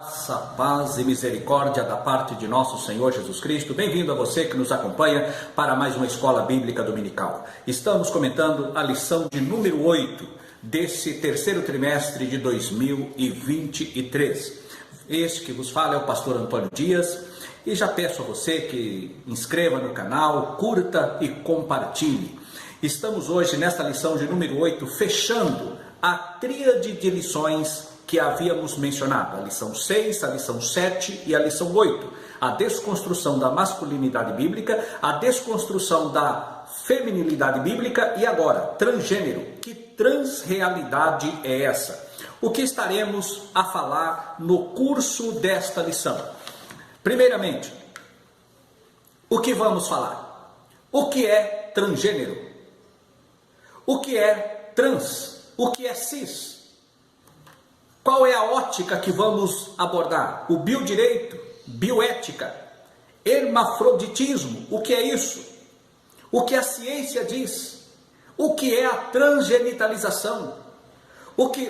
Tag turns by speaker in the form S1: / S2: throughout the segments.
S1: Graça, paz e misericórdia da parte de nosso Senhor Jesus Cristo. Bem-vindo a você que nos acompanha para mais uma Escola Bíblica Dominical. Estamos comentando a lição de número 8 desse terceiro trimestre de 2023. Este que vos fala é o pastor Antônio Dias e já peço a você que inscreva no canal, curta e compartilhe. Estamos hoje nesta lição de número 8 fechando a tríade de lições que havíamos mencionado, a lição 6, a lição 7 e a lição 8, a desconstrução da masculinidade bíblica, a desconstrução da feminilidade bíblica e agora, transgênero. Que transrealidade é essa? O que estaremos a falar no curso desta lição? Primeiramente, o que vamos falar? O que é transgênero? O que é trans? O que é cis? Qual é a ótica que vamos abordar? O biodireito, bioética, hermafroditismo, o que é isso? O que a ciência diz? O que é a transgenitalização?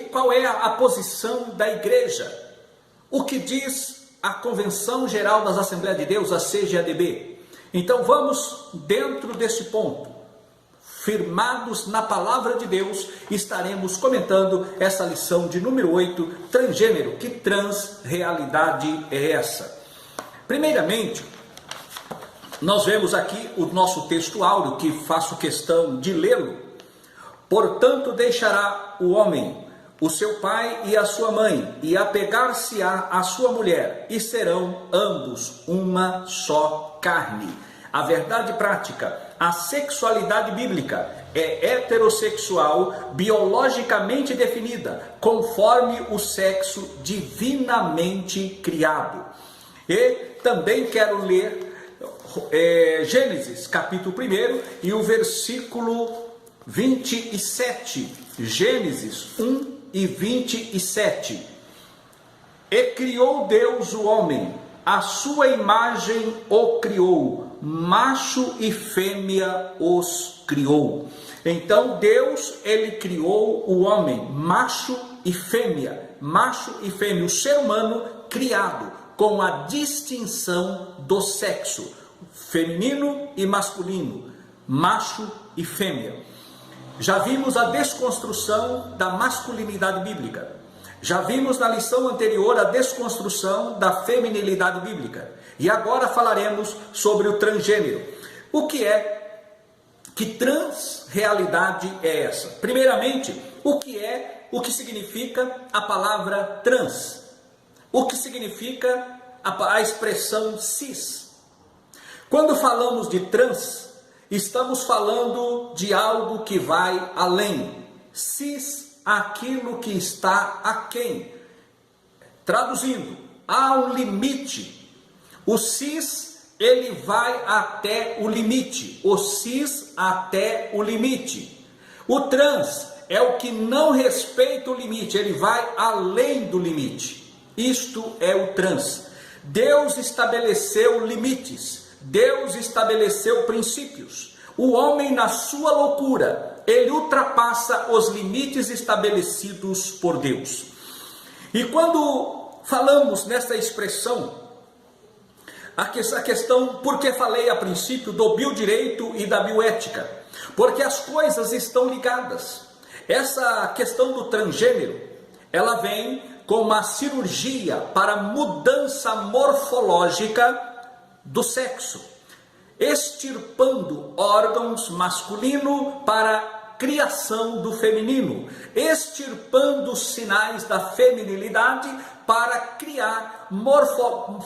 S1: Qual é a posição da igreja? O que diz a Convenção Geral das Assembleias de Deus, a CGADB? Então vamos dentro desse ponto. Firmados na palavra de Deus, estaremos comentando essa lição de número 8, transgênero. Que transrealidade é essa? Primeiramente, nós vemos aqui o nosso texto áureo, que faço questão de lê-lo. Portanto, deixará o homem o seu pai e a sua mãe, e apegar-se-á à sua mulher, e serão ambos uma só carne. A verdade prática, a sexualidade bíblica é heterossexual, biologicamente definida, conforme o sexo divinamente criado. E também quero ler Gênesis, capítulo 1 e o versículo 27. Gênesis 1 e 27. E criou Deus o homem, a sua imagem o criou, macho e fêmea os criou. Então Deus, ele criou o homem, macho e fêmea, o ser humano criado com a distinção do sexo, feminino e masculino, macho e fêmea. Já vimos a desconstrução da masculinidade bíblica. Já vimos na lição anterior a desconstrução da feminilidade bíblica. E agora falaremos sobre o transgênero. Que transrealidade é essa? Primeiramente, o que significa a palavra trans? O que significa a expressão cis? Quando falamos de trans, estamos falando de algo que vai além. Cis, aquilo que está aquém. Traduzindo, há um limite. O cis, ele vai até o limite. O cis até o limite. O trans é o que não respeita o limite, ele vai além do limite. Isto é o trans. Deus estabeleceu limites. Deus estabeleceu princípios. O homem, na sua loucura, ele ultrapassa os limites estabelecidos por Deus. E quando falamos nessa expressão, a questão, porque falei a princípio do biodireito e da bioética? Porque as coisas estão ligadas. Essa questão do transgênero, ela vem com uma cirurgia para mudança morfológica do sexo, extirpando órgãos masculino para criação do feminino, extirpando os sinais da feminilidade para criar,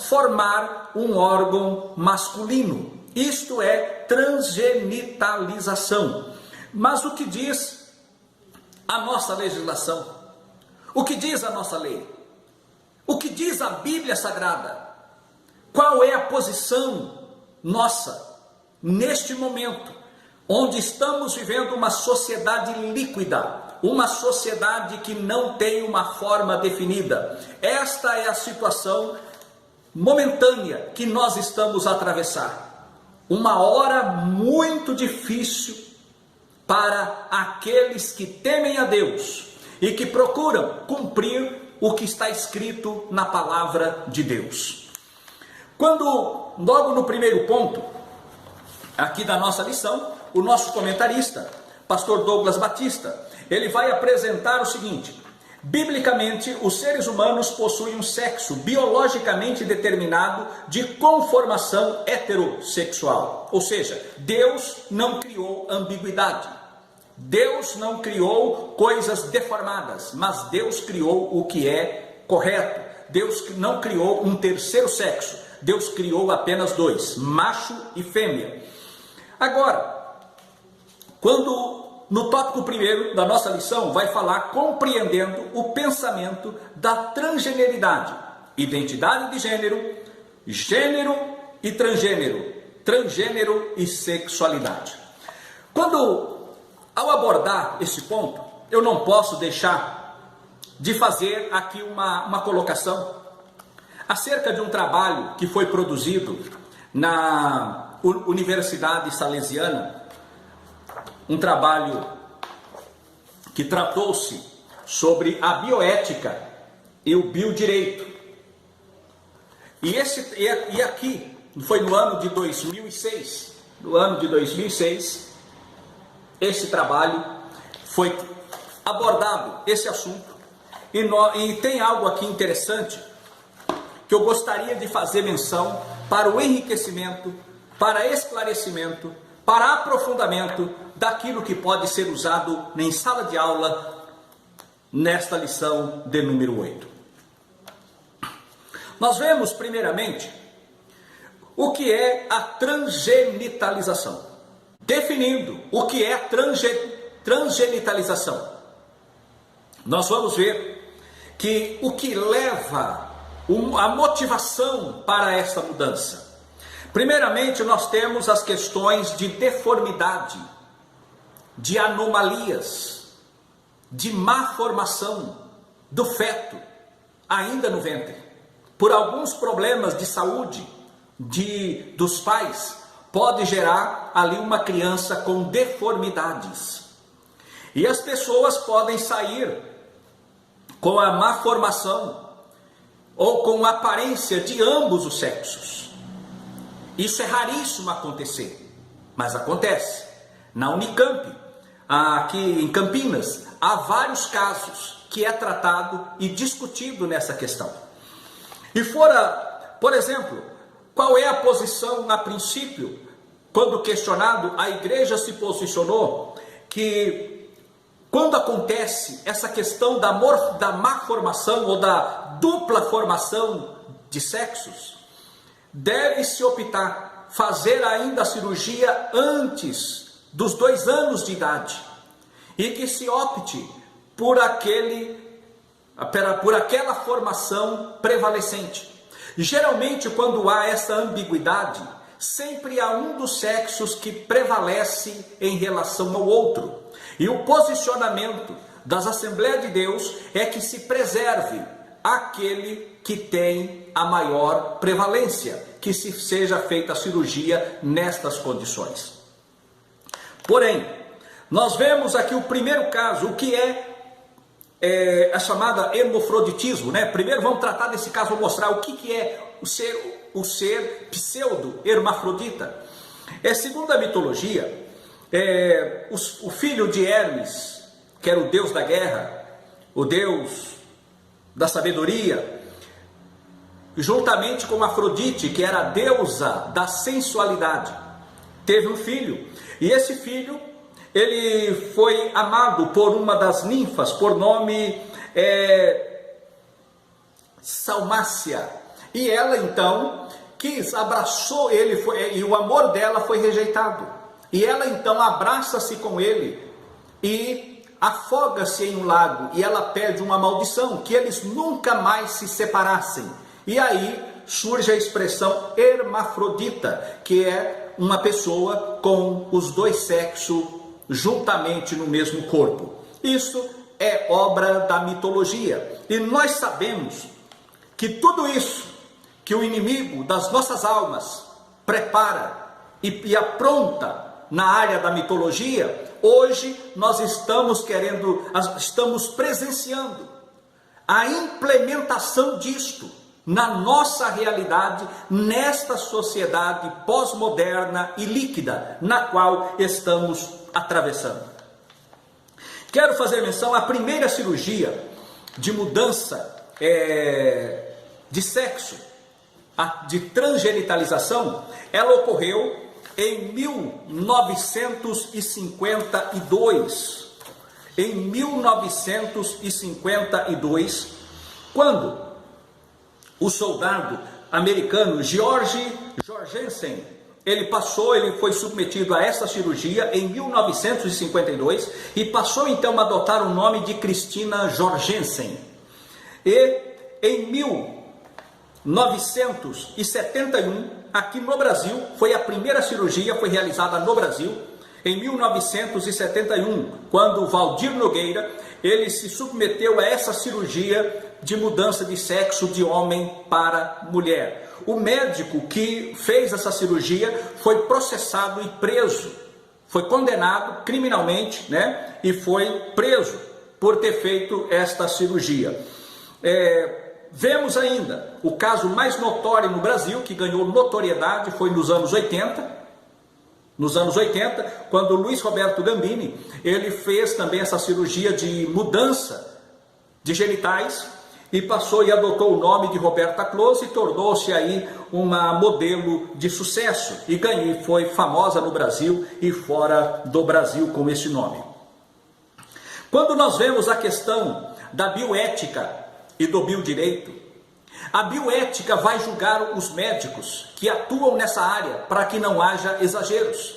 S1: formar um órgão masculino. Isto é transgenitalização. Mas o que diz a nossa legislação? O que diz a nossa lei? O que diz a Bíblia Sagrada? Qual é a posição nossa neste momento, onde estamos vivendo uma sociedade líquida, uma sociedade que não tem uma forma definida? Esta é a situação momentânea que nós estamos a atravessar. Uma hora muito difícil para aqueles que temem a Deus e que procuram cumprir o que está escrito na palavra de Deus. Quando, logo no primeiro ponto, aqui da nossa lição, o nosso comentarista, pastor Douglas Batista, ele vai apresentar o seguinte: biblicamente, os seres humanos possuem um sexo biologicamente determinado de conformação heterossexual. Ou seja, Deus não criou ambiguidade. Deus não criou coisas deformadas, mas Deus criou o que é correto. Deus não criou um terceiro sexo. Deus criou apenas dois, macho e fêmea. Agora, quando no tópico primeiro da nossa lição vai falar compreendendo o pensamento da transgeneridade, identidade de gênero, gênero e transgênero, transgênero e sexualidade. Ao abordar esse ponto, eu não posso deixar de fazer aqui uma colocação acerca de um trabalho que foi produzido na Universidade Salesiana, um trabalho que tratou-se sobre a bioética e o biodireito. E aqui, foi no ano de 2006, esse trabalho foi abordado, esse assunto, e tem algo aqui interessante que eu gostaria de fazer menção para o enriquecimento, para esclarecimento, para aprofundamento daquilo que pode ser usado em sala de aula nesta lição de número 8. Nós vemos primeiramente o que é a transgenitalização. Definindo o que é transgenitalização, nós vamos ver que o que leva a motivação para essa mudança. Primeiramente, nós temos as questões de deformidade, de anomalias, de má formação do feto, ainda no ventre, por alguns problemas de saúde dos pais, pode gerar ali uma criança com deformidades. E as pessoas podem sair com a má formação ou com a aparência de ambos os sexos. Isso é raríssimo acontecer, mas acontece. Na Unicamp, aqui em Campinas, há vários casos que é tratado e discutido nessa questão. E por exemplo, qual é a posição a princípio? Quando questionado, a igreja se posicionou que quando acontece essa questão da má formação ou da dupla formação de sexos, deve-se optar, fazer ainda a cirurgia antes dos 2 anos de idade, e que se opte por aquela formação prevalecente. Geralmente, quando há essa ambiguidade, sempre há um dos sexos que prevalece em relação ao outro. E o posicionamento das Assembleias de Deus é que se preserve aquele que tem a maior prevalência, que se seja feita a cirurgia nestas condições. Porém, nós vemos aqui o primeiro caso, o que é a chamada hermafroditismo, né? Primeiro vamos tratar desse caso, vou mostrar o que é o ser pseudo-hermafrodita. Segundo a mitologia, o filho de Hermes, que era o deus da guerra, o deus da sabedoria, juntamente com Afrodite, que era a deusa da sensualidade, teve um filho. E esse filho, ele foi amado por uma das ninfas, por nome Salmácia. E ela então abraçou ele, e o amor dela foi rejeitado. E ela então abraça-se com ele e afoga-se em um lago. E ela pede uma maldição, que eles nunca mais se separassem. E aí surge a expressão hermafrodita, que é uma pessoa com os dois sexos juntamente no mesmo corpo. Isso é obra da mitologia. E nós sabemos que tudo isso que o inimigo das nossas almas prepara e apronta na área da mitologia, hoje nós estamos presenciando a implementação disto na nossa realidade, nesta sociedade pós-moderna e líquida, na qual estamos atravessando. Quero fazer menção à primeira cirurgia de mudança de sexo, de transgenitalização. Ela ocorreu em 1952. Em 1952, quando o soldado americano George Jorgensen, ele foi submetido a essa cirurgia em 1952 e passou então a adotar o nome de Cristina Jorgensen. E em 1971, aqui no Brasil, foi a primeira cirurgia, foi realizada no Brasil, em 1971, quando Valdir Nogueira, ele se submeteu a essa cirurgia de mudança de sexo de homem para mulher. O médico que fez essa cirurgia foi processado e preso, foi condenado criminalmente, né? E foi preso por ter feito esta cirurgia. Vemos ainda o caso mais notório no Brasil, que ganhou notoriedade, foi nos anos 80. Nos anos 80, quando Luiz Roberto Gambini, ele fez também essa cirurgia de mudança de genitais e passou e adotou o nome de Roberta Close e tornou-se aí uma modelo de sucesso e foi famosa no Brasil e fora do Brasil com esse nome. Quando nós vemos a questão da bioética e do biodireito, a bioética vai julgar os médicos que atuam nessa área para que não haja exageros.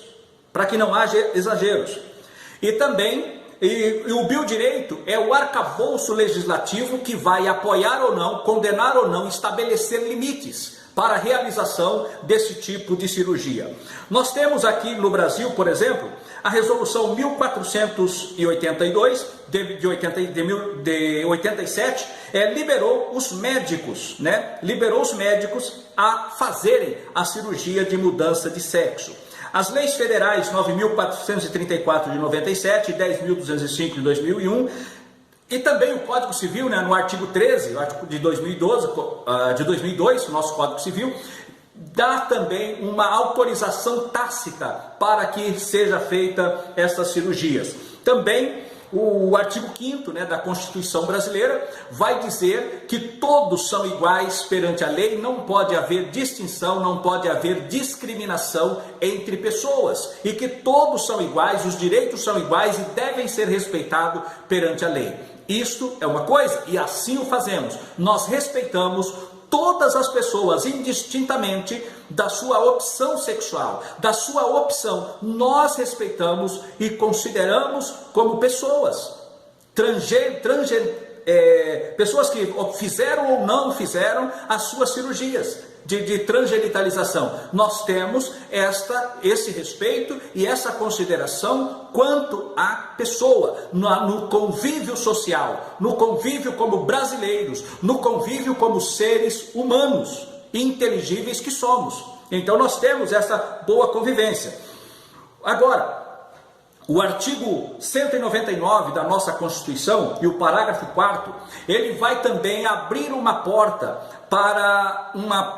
S1: E também, o biodireito é o arcabouço legislativo que vai apoiar ou não, condenar ou não, estabelecer limites para a realização desse tipo de cirurgia. Nós temos aqui no Brasil, por exemplo, a resolução 1482 de 87, liberou os médicos, né? Liberou os médicos a fazerem a cirurgia de mudança de sexo. As leis federais 9.434 de 97 e 10.205 de 2001 e também o Código Civil, né, no artigo 13 de 2002, nosso Código Civil, dá também uma autorização tácita para que seja feita essas cirurgias. Também o artigo 5º, né, da Constituição Brasileira vai dizer que todos são iguais perante a lei, não pode haver distinção, não pode haver discriminação entre pessoas e que todos são iguais, os direitos são iguais e devem ser respeitados perante a lei. Isto é uma coisa e assim o fazemos. Nós respeitamos todas as pessoas, indistintamente da sua opção sexual, da sua opção. Nós respeitamos e consideramos como pessoas. Pessoas que fizeram ou não fizeram as suas cirurgias de transgenitalização. Nós temos esse respeito e essa consideração quanto à pessoa, no convívio social, no convívio como brasileiros, no convívio como seres humanos, inteligíveis que somos. Então nós temos essa boa convivência. Agora, o artigo 199 da nossa Constituição e o parágrafo 4º, ele vai também abrir uma porta para uma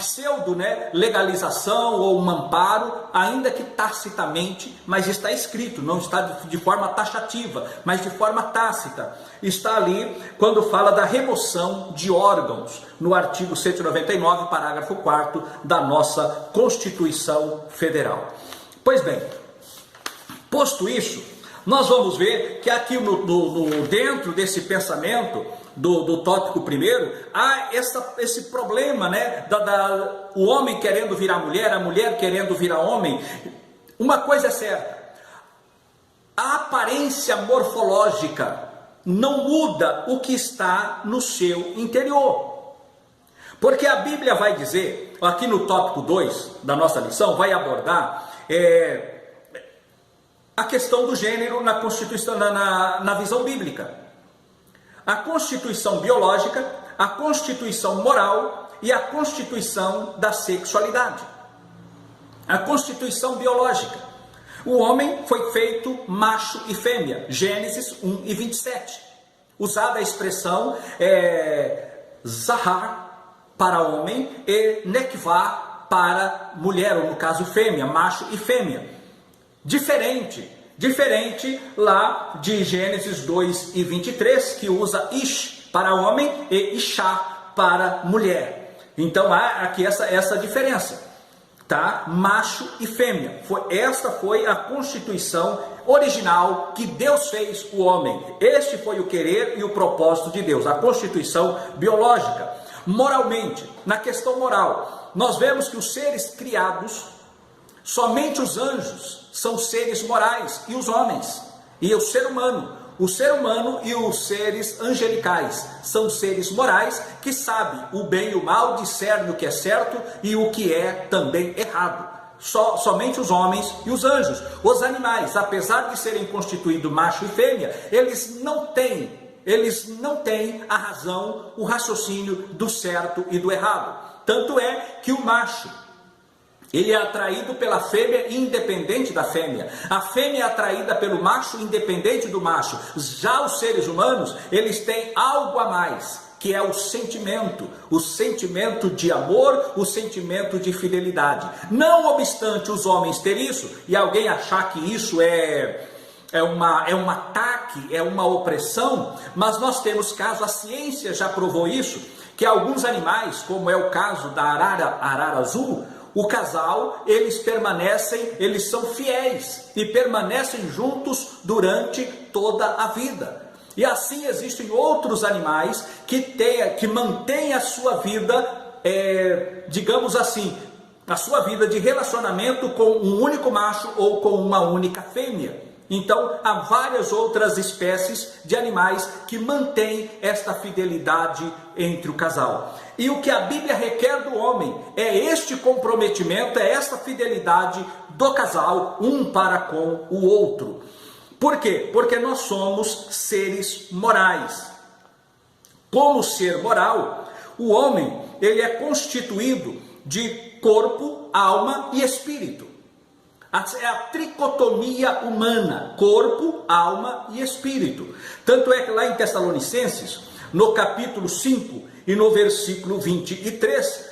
S1: legalização ou um amparo, ainda que tacitamente, mas está escrito, não está de forma taxativa, mas de forma tácita. Está ali quando fala da remoção de órgãos, no artigo 199, parágrafo 4º da nossa Constituição Federal. Pois bem, posto isso, nós vamos ver que aqui dentro desse pensamento do tópico primeiro, há esse problema, né, o homem querendo virar mulher, a mulher querendo virar homem. Uma coisa é certa, a aparência morfológica não muda o que está no seu interior. Porque a Bíblia vai dizer, aqui no tópico 2 da nossa lição, vai abordar a questão do gênero na Constituição, na visão bíblica. A constituição biológica, a constituição moral e a constituição da sexualidade. A constituição biológica. O homem foi feito macho e fêmea, Gênesis 1 e 27. usada a expressão Zahar para homem e Nekvá para mulher, ou no caso fêmea, macho e fêmea. Diferente lá de Gênesis 2 e 23, que usa Ish para homem e Ishá para mulher. Então há aqui essa diferença, tá? Macho e fêmea. Esta foi a constituição original que Deus fez o homem. Este foi o querer e o propósito de Deus, a constituição biológica. Moralmente, na questão moral, nós vemos que os seres criados, somente os anjos são seres morais, e os homens, e o ser humano e os seres angelicais são seres morais que sabem o bem e o mal, discernem o que é certo e o que é também errado. Somente os homens e os anjos. Os animais, apesar de serem constituídos macho e fêmea, eles não têm a razão, o raciocínio do certo e do errado. Tanto é que o macho, ele é atraído pela fêmea independente da fêmea. A fêmea é atraída pelo macho independente do macho. Já os seres humanos, eles têm algo a mais, que é o sentimento de amor, o sentimento de fidelidade. Não obstante os homens ter isso, e alguém achar que isso é um ataque, é uma opressão, mas nós temos caso, a ciência já provou isso, que alguns animais, como é o caso da arara azul, o casal, eles são fiéis e permanecem juntos durante toda a vida. E assim existem outros animais que mantêm a sua vida, digamos assim, a sua vida de relacionamento com um único macho ou com uma única fêmea. Então, há várias outras espécies de animais que mantêm esta fidelidade entre o casal. E o que a Bíblia requer do homem é este comprometimento, é esta fidelidade do casal, um para com o outro. Por quê? Porque nós somos seres morais. Como ser moral, o homem, ele é constituído de corpo, alma e espírito. É a tricotomia humana, corpo, alma e espírito. Tanto é que lá em Tessalonicenses, no capítulo 5 e no versículo 23,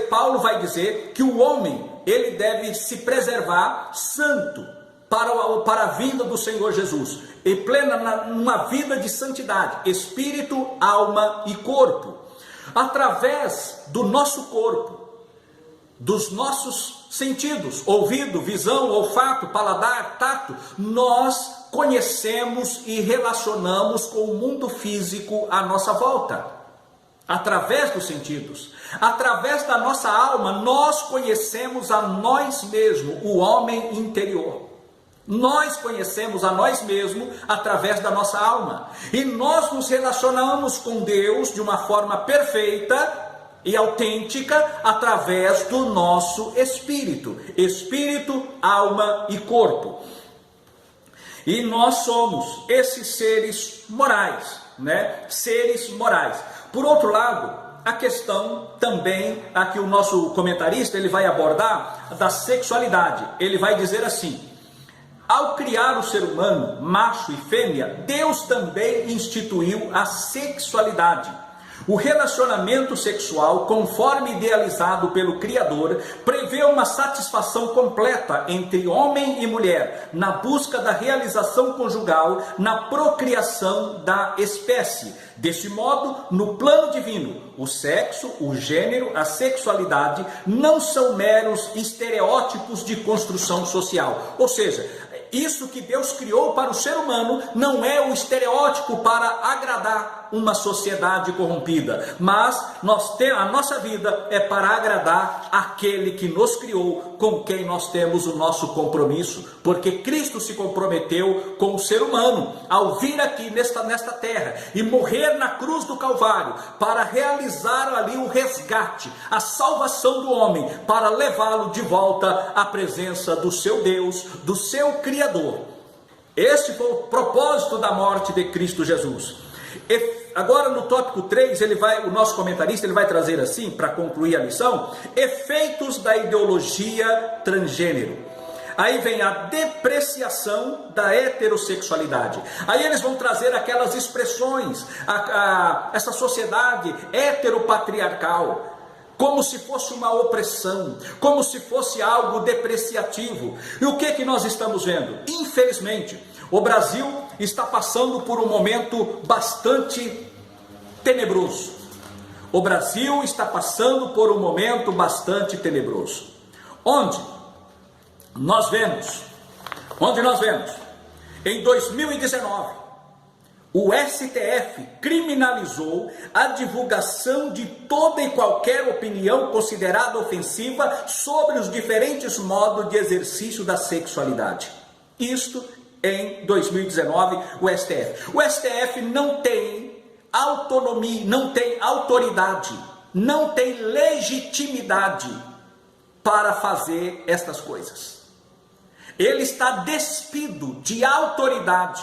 S1: Paulo vai dizer que o homem, ele deve se preservar santo para a vinda do Senhor Jesus, em plena numa vida de santidade, espírito, alma e corpo. Através do nosso corpo, dos nossos sentidos, ouvido, visão, olfato, paladar, tato, nós conhecemos e relacionamos com o mundo físico à nossa volta. Através dos sentidos, através da nossa alma, nós conhecemos a nós mesmos, o homem interior. Nós conhecemos a nós mesmos através da nossa alma. E nós nos relacionamos com Deus de uma forma perfeita e autêntica através do nosso espírito, alma e corpo. E nós somos esses seres morais, né? Seres morais. Por outro lado, a questão também, aqui o nosso comentarista, ele vai abordar da sexualidade. Ele vai dizer assim: ao criar o ser humano, macho e fêmea, Deus também instituiu a sexualidade. O relacionamento sexual, conforme idealizado pelo Criador, prevê uma satisfação completa entre homem e mulher, na busca da realização conjugal, na procriação da espécie. Deste modo, no plano divino, o sexo, o gênero, a sexualidade não são meros estereótipos de construção social. Ou seja, isso que Deus criou para o ser humano não é o estereótipo para agradar uma sociedade corrompida, mas a nossa vida é para agradar aquele que nos criou, com quem nós temos o nosso compromisso, porque Cristo se comprometeu com o ser humano ao vir aqui nesta terra e morrer na cruz do Calvário para realizar ali o resgate, a salvação do homem, para levá-lo de volta à presença do seu Deus, do seu Criador. Este foi o propósito da morte de Cristo Jesus. Agora no tópico 3, o nosso comentarista vai trazer assim, para concluir a lição, efeitos da ideologia transgênero. Aí vem a depreciação da heterossexualidade. Aí eles vão trazer aquelas expressões, essa sociedade heteropatriarcal, como se fosse uma opressão, como se fosse algo depreciativo. E o que nós estamos vendo? Infelizmente, o Brasil está passando por um momento bastante tenebroso. O Brasil está passando por um momento bastante tenebroso. Onde nós vemos, em 2019, o STF criminalizou a divulgação de toda e qualquer opinião considerada ofensiva sobre os diferentes modos de exercício da sexualidade. Isto em 2019, o STF. O STF não tem autonomia, não tem autoridade, não tem legitimidade para fazer estas coisas. Ele está despido de autoridade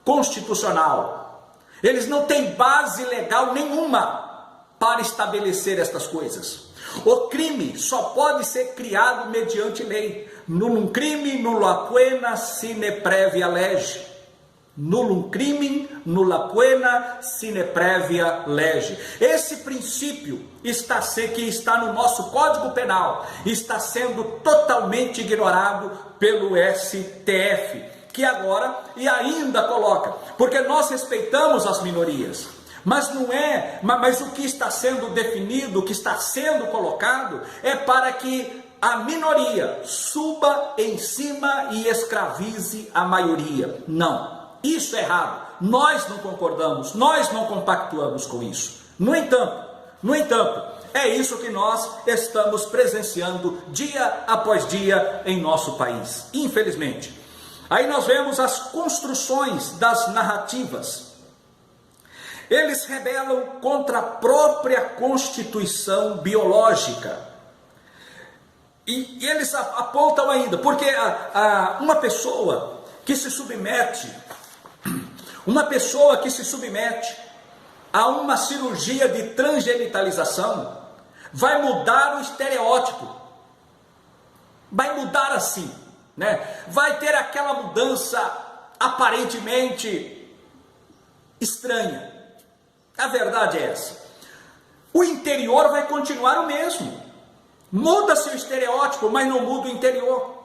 S1: constitucional. Eles não têm base legal nenhuma para estabelecer estas coisas. O crime só pode ser criado mediante lei. Nullum crime, nulla pena, sine previa lege. Nullum crime, nulla pena, sine previa lege. Esse princípio que está no nosso Código Penal está sendo totalmente ignorado pelo STF, que agora e ainda coloca, porque nós respeitamos as minorias, mas mas o que está sendo definido, o que está sendo colocado é para que a minoria suba em cima e escravize a maioria. Não, isso é errado. Nós não concordamos, nós não compactuamos com isso. No entanto, é isso que nós estamos presenciando dia após dia em nosso país, infelizmente. Aí nós vemos as construções das narrativas. Eles rebelam contra a própria Constituição biológica. E eles apontam ainda, porque uma pessoa que se submete a uma cirurgia de transgenitalização vai mudar o estereótipo. Vai mudar assim, né? Vai ter aquela mudança aparentemente estranha. A verdade é essa. O interior vai continuar o mesmo. Muda-se o estereótipo, mas não muda o interior.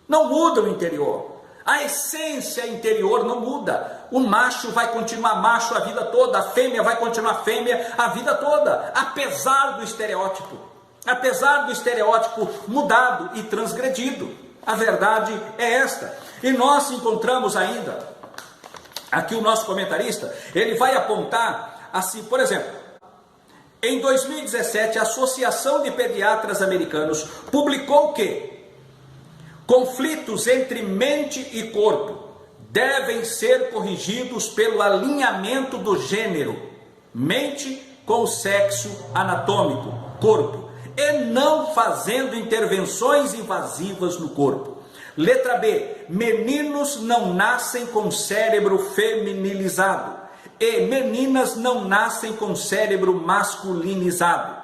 S1: Não muda o interior. A essência interior não muda. O macho vai continuar macho a vida toda, a fêmea vai continuar fêmea a vida toda, apesar do estereótipo. Apesar do estereótipo mudado e transgredido. A verdade é esta. E nós encontramos ainda, aqui o nosso comentarista, ele vai apontar assim, por exemplo, em 2017, a Associação de Pediatras Americanos publicou que conflitos entre mente e corpo devem ser corrigidos pelo alinhamento do gênero, mente com o sexo anatômico, corpo, e não fazendo intervenções invasivas no corpo. Letra B, meninos não nascem com cérebro feminilizado e meninas não nascem com cérebro masculinizado.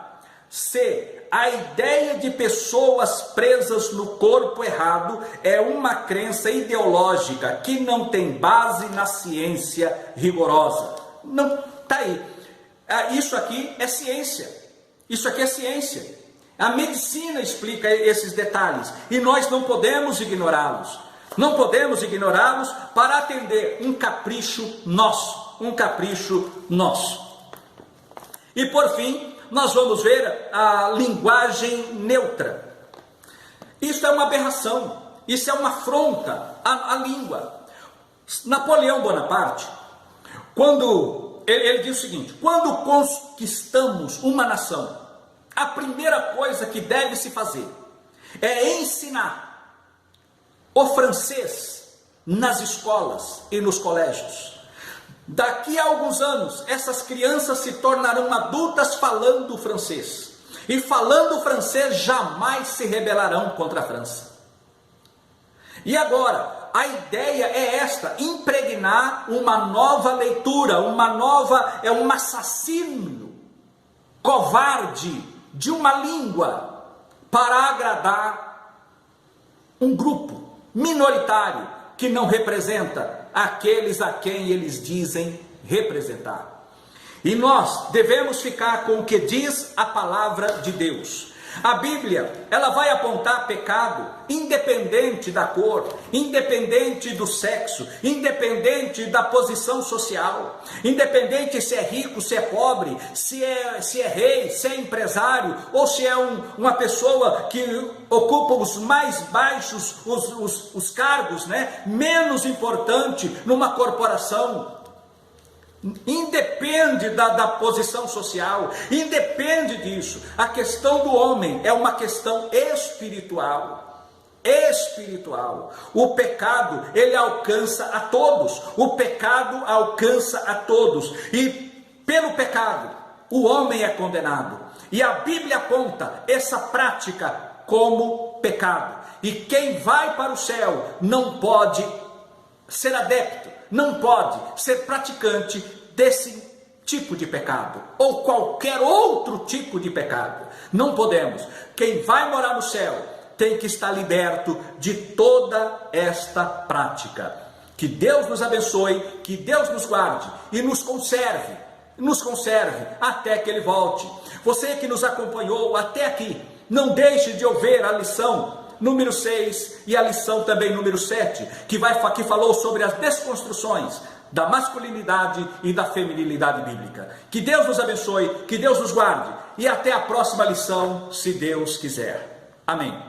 S1: C, a ideia de pessoas presas no corpo errado é uma crença ideológica que não tem base na ciência rigorosa. Não, tá aí. Isso aqui é ciência. Isso aqui é ciência. A medicina explica esses detalhes e nós não podemos ignorá-los. Não podemos ignorá-los para atender um capricho nosso. Um capricho nosso. E por fim, nós vamos ver a linguagem neutra. Isso é uma aberração, isso é uma afronta à língua. Napoleão Bonaparte, quando ele diz o seguinte: quando conquistamos uma nação, a primeira coisa que deve se fazer é ensinar o francês nas escolas e nos colégios. Daqui a alguns anos, essas crianças se tornarão adultas falando francês. E falando francês, jamais se rebelarão contra a França. E agora, a ideia é esta: impregnar uma nova leitura, um assassino covarde de uma língua para agradar um grupo. minoritário que não representa aqueles a quem eles dizem representar. E nós devemos ficar com o que diz a palavra de Deus. A Bíblia, ela vai apontar pecado independente da cor, independente do sexo, independente da posição social, independente se é rico, se é pobre, se é rei, se é empresário, ou se é uma pessoa que ocupa os mais baixos, os cargos, né, menos importante numa corporação. Independe da posição social, independe disso. A questão do homem é uma questão espiritual. O pecado, ele alcança a todos. O pecado alcança a todos. E pelo pecado, o homem é condenado. E a Bíblia aponta essa prática como pecado. E quem vai para o céu não pode ser adepto, não pode ser praticante desse tipo de pecado, ou qualquer outro tipo de pecado. Não podemos. Quem vai morar no céu tem que estar liberto de toda esta prática. Que Deus nos abençoe, que Deus nos guarde e nos conserve até que Ele volte. Você que nos acompanhou até aqui, não deixe de ouvir a lição número 6 e a lição também número 7, que falou sobre as desconstruções da masculinidade e da feminilidade bíblica. Que Deus nos abençoe, que Deus nos guarde, e até a próxima lição, se Deus quiser. Amém.